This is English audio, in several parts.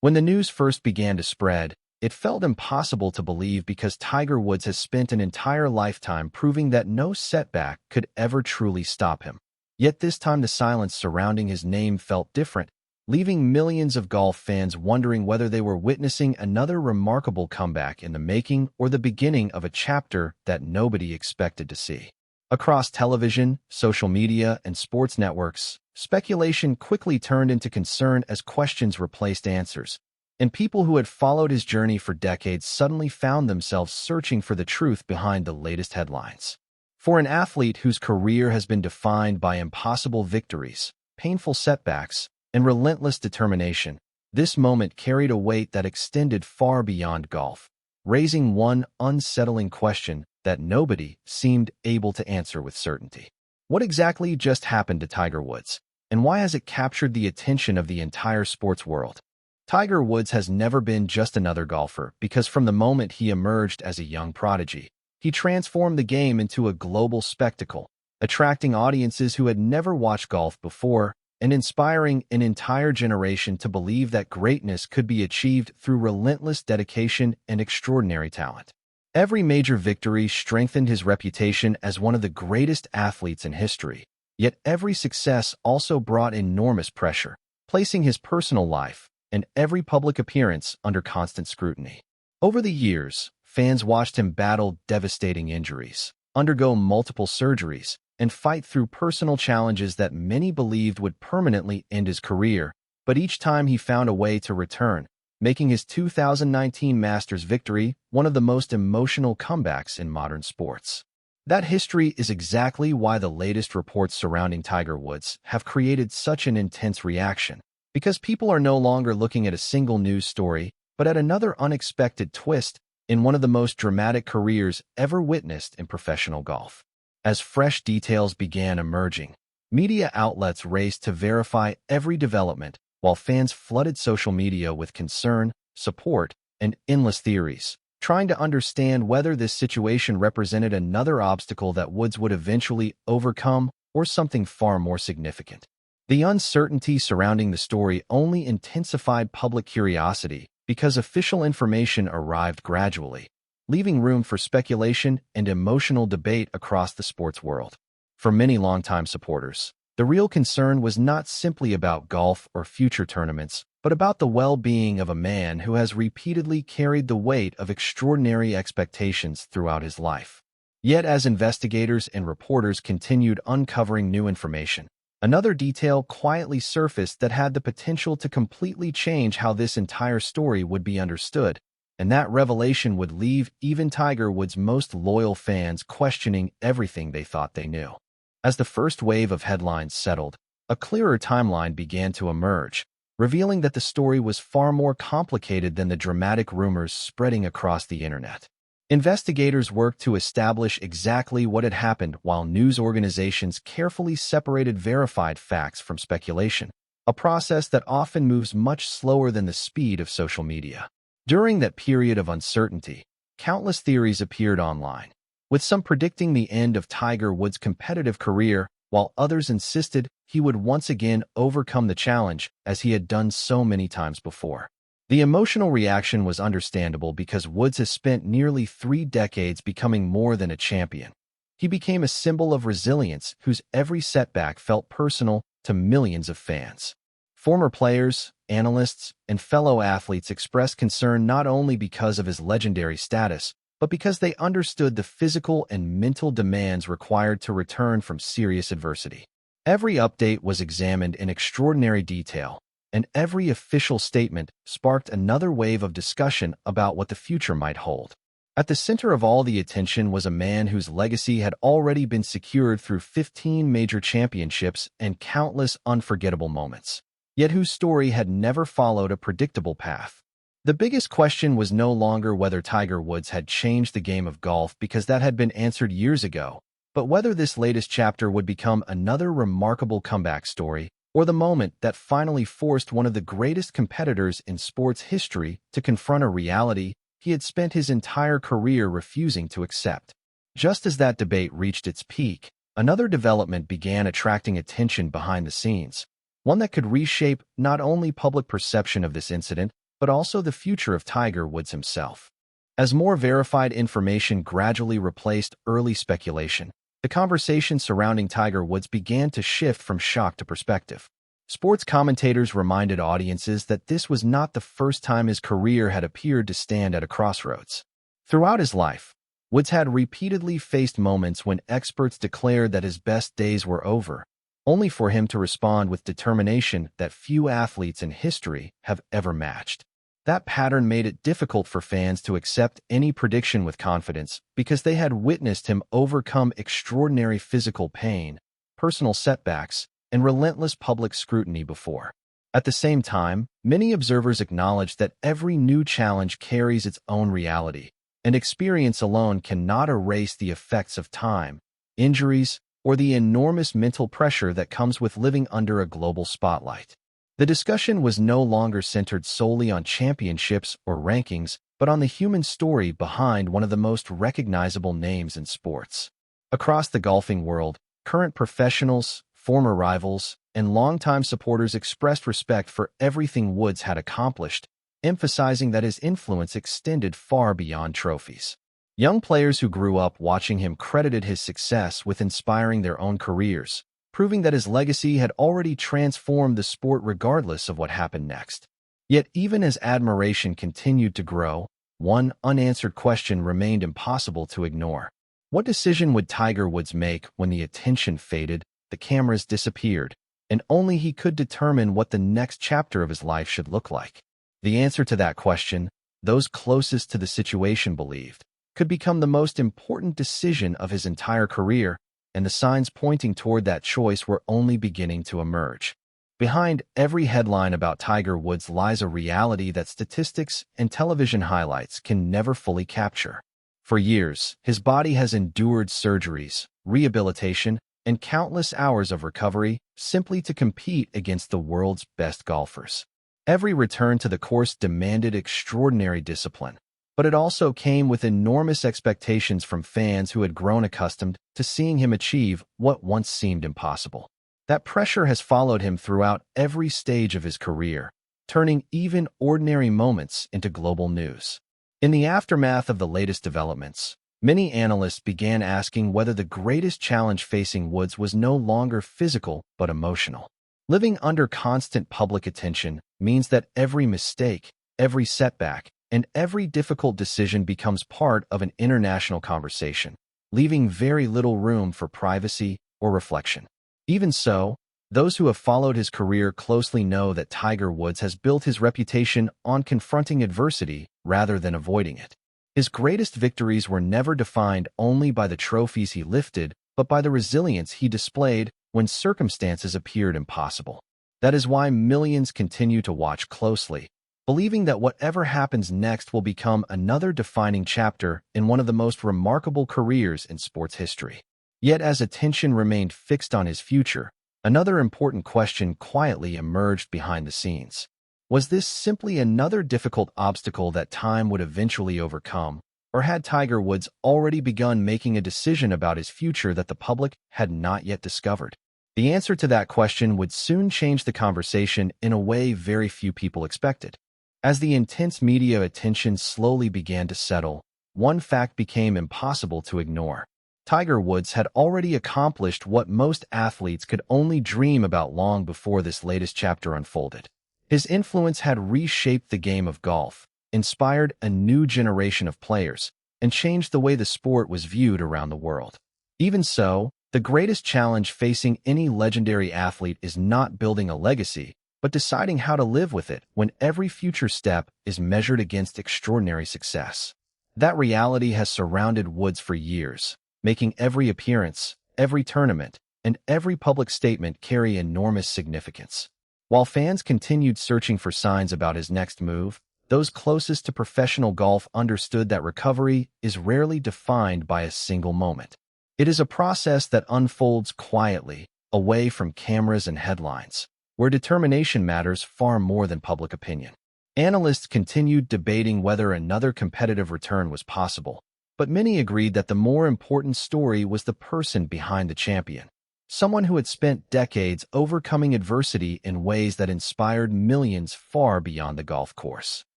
When the news first began to spread, it felt impossible to believe because Tiger Woods has spent an entire lifetime proving that no setback could ever truly stop him. Yet this time the silence surrounding his name felt different, leaving millions of golf fans wondering whether they were witnessing another remarkable comeback in the making or the beginning of a chapter that nobody expected to see. Across television, social media, and sports networks, speculation quickly turned into concern as questions replaced answers, and people who had followed his journey for decades suddenly found themselves searching for the truth behind the latest headlines. For an athlete whose career has been defined by impossible victories, painful setbacks, and relentless determination, this moment carried a weight that extended far beyond golf, raising one unsettling question that nobody seemed able to answer with certainty. What exactly just happened to Tiger Woods, and why has it captured the attention of the entire sports world? Tiger Woods has never been just another golfer because from the moment he emerged as a young prodigy, he transformed the game into a global spectacle, attracting audiences who had never watched golf before and inspiring an entire generation to believe that greatness could be achieved through relentless dedication and extraordinary talent. Every major victory strengthened his reputation as one of the greatest athletes in history, yet every success also brought enormous pressure, placing his personal life and every public appearance under constant scrutiny. Over the years, fans watched him battle devastating injuries, undergo multiple surgeries, and fight through personal challenges that many believed would permanently end his career, but each time he found a way to return, making his 2019 Masters victory one of the most emotional comebacks in modern sports. That history is exactly why the latest reports surrounding Tiger Woods have created such an intense reaction, because people are no longer looking at a single news story, but at another unexpected twist in one of the most dramatic careers ever witnessed in professional golf. As fresh details began emerging, media outlets raced to verify every development, while fans flooded social media with concern, support, and endless theories, trying to understand whether this situation represented another obstacle that Woods would eventually overcome or something far more significant. The uncertainty surrounding the story only intensified public curiosity because official information arrived gradually, leaving room for speculation and emotional debate across the sports world. For many longtime supporters, the real concern was not simply about golf or future tournaments, but about the well-being of a man who has repeatedly carried the weight of extraordinary expectations throughout his life. Yet as investigators and reporters continued uncovering new information, another detail quietly surfaced that had the potential to completely change how this entire story would be understood, and that revelation would leave even Tiger Woods' most loyal fans questioning everything they thought they knew. As the first wave of headlines settled, a clearer timeline began to emerge, revealing that the story was far more complicated than the dramatic rumors spreading across the internet. Investigators worked to establish exactly what had happened while news organizations carefully separated verified facts from speculation, a process that often moves much slower than the speed of social media. During that period of uncertainty, countless theories appeared online, with some predicting the end of Tiger Woods' competitive career, while others insisted he would once again overcome the challenge as he had done so many times before. The emotional reaction was understandable because Woods has spent nearly 3 decades becoming more than a champion. He became a symbol of resilience whose every setback felt personal to millions of fans. Former players, analysts, and fellow athletes expressed concern not only because of his legendary status, but because they understood the physical and mental demands required to return from serious adversity. Every update was examined in extraordinary detail, and every official statement sparked another wave of discussion about what the future might hold. At the center of all the attention was a man whose legacy had already been secured through 15 major championships and countless unforgettable moments, yet whose story had never followed a predictable path. The biggest question was no longer whether Tiger Woods had changed the game of golf because that had been answered years ago, but whether this latest chapter would become another remarkable comeback story or the moment that finally forced one of the greatest competitors in sports history to confront a reality he had spent his entire career refusing to accept. Just as that debate reached its peak, another development began attracting attention behind the scenes, one that could reshape not only public perception of this incident, but also the future of Tiger Woods himself. As more verified information gradually replaced early speculation, the conversation surrounding Tiger Woods began to shift from shock to perspective. Sports commentators reminded audiences that this was not the first time his career had appeared to stand at a crossroads. Throughout his life, Woods had repeatedly faced moments when experts declared that his best days were over, only for him to respond with determination that few athletes in history have ever matched. That pattern made it difficult for fans to accept any prediction with confidence because they had witnessed him overcome extraordinary physical pain, personal setbacks, and relentless public scrutiny before. At the same time, many observers acknowledged that every new challenge carries its own reality, and experience alone cannot erase the effects of time, injuries, or the enormous mental pressure that comes with living under a global spotlight. The discussion was no longer centered solely on championships or rankings, but on the human story behind one of the most recognizable names in sports. Across the golfing world, current professionals, former rivals, and longtime supporters expressed respect for everything Woods had accomplished, emphasizing that his influence extended far beyond trophies. Young players who grew up watching him credited his success with inspiring their own careers, proving that his legacy had already transformed the sport regardless of what happened next. Yet even as admiration continued to grow, one unanswered question remained impossible to ignore. What decision would Tiger Woods make when the attention faded, the cameras disappeared, and only he could determine what the next chapter of his life should look like? The answer to that question, those closest to the situation believed, could become the most important decision of his entire career, and the signs pointing toward that choice were only beginning to emerge. Behind every headline about Tiger Woods lies a reality that statistics and television highlights can never fully capture. For years, his body has endured surgeries, rehabilitation, and countless hours of recovery simply to compete against the world's best golfers. Every return to the course demanded extraordinary discipline, but it also came with enormous expectations from fans who had grown accustomed to seeing him achieve what once seemed impossible. That pressure has followed him throughout every stage of his career, turning even ordinary moments into global news. In the aftermath of the latest developments, many analysts began asking whether the greatest challenge facing Woods was no longer physical but emotional. Living under constant public attention means that every mistake, every setback, and every difficult decision becomes part of an international conversation, leaving very little room for privacy or reflection. Even so, those who have followed his career closely know that Tiger Woods has built his reputation on confronting adversity rather than avoiding it. His greatest victories were never defined only by the trophies he lifted, but by the resilience he displayed when circumstances appeared impossible. That is why millions continue to watch closely, believing that whatever happens next will become another defining chapter in one of the most remarkable careers in sports history. Yet as attention remained fixed on his future, another important question quietly emerged behind the scenes. Was this simply another difficult obstacle that time would eventually overcome, or had Tiger Woods already begun making a decision about his future that the public had not yet discovered? The answer to that question would soon change the conversation in a way very few people expected. As the intense media attention slowly began to settle, one fact became impossible to ignore. Tiger Woods had already accomplished what most athletes could only dream about long before this latest chapter unfolded. His influence had reshaped the game of golf, inspired a new generation of players, and changed the way the sport was viewed around the world. Even so, the greatest challenge facing any legendary athlete is not building a legacy, but deciding how to live with it when every future step is measured against extraordinary success. That reality has surrounded Woods for years, making every appearance, every tournament, and every public statement carry enormous significance. While fans continued searching for signs about his next move, those closest to professional golf understood that recovery is rarely defined by a single moment. It is a process that unfolds quietly, away from cameras and headlines, where determination matters far more than public opinion. Analysts continued debating whether another competitive return was possible, but many agreed that the more important story was the person behind the champion. someone who had spent decades overcoming adversity in ways that inspired millions far beyond the golf course.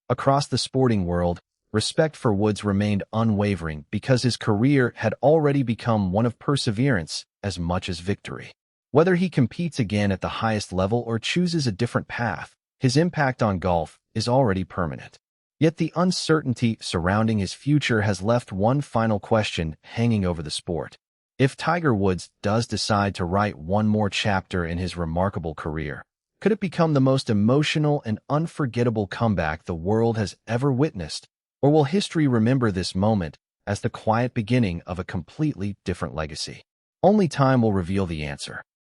Across the sporting world, respect for Woods remained unwavering because his career had already become one of perseverance as much as victory. Whether he competes again at the highest level or chooses a different path, his impact on golf is already permanent. Yet the uncertainty surrounding his future has left one final question hanging over the sport. If Tiger Woods does decide to write one more chapter in his remarkable career, could it become the most emotional and unforgettable comeback the world has ever witnessed? Or will history remember this moment as the quiet beginning of a completely different legacy? Only time will reveal the answer.